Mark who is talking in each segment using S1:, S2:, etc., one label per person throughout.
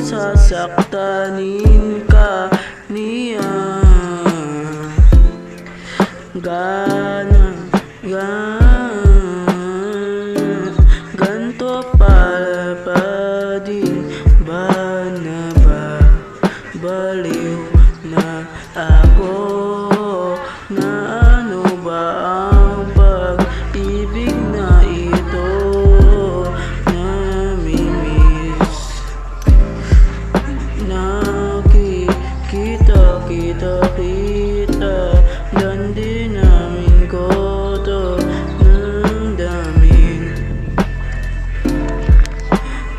S1: sasaktanin ka niya. Ganto pala pa din ba na baliw na ako? Na ano ba ang pag-ibig na ito? Namimiss, kita Dandi namin ko to ng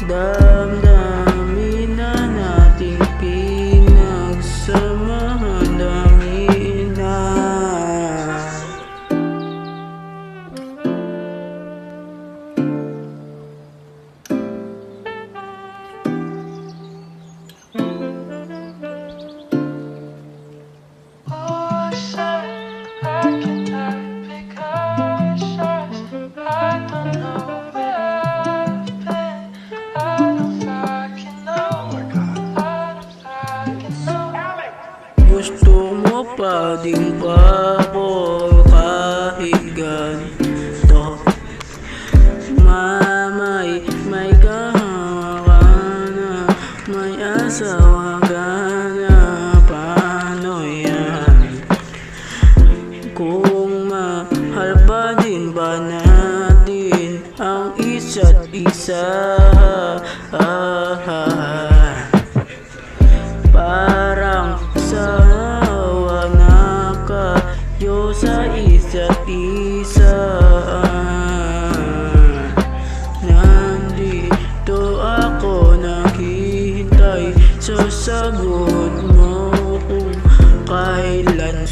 S1: damdamin na nating pinagsamahan. Damin na gusto mo pa din ba ako kahit ganito? May kahanga na, may asawa ka na. Paano yan? Kung mahal pa din ba natin ang isa't isa? Parang sawa na kayo sa isa't isa. Nandito ako naghihintay sa sagot mo kung kailan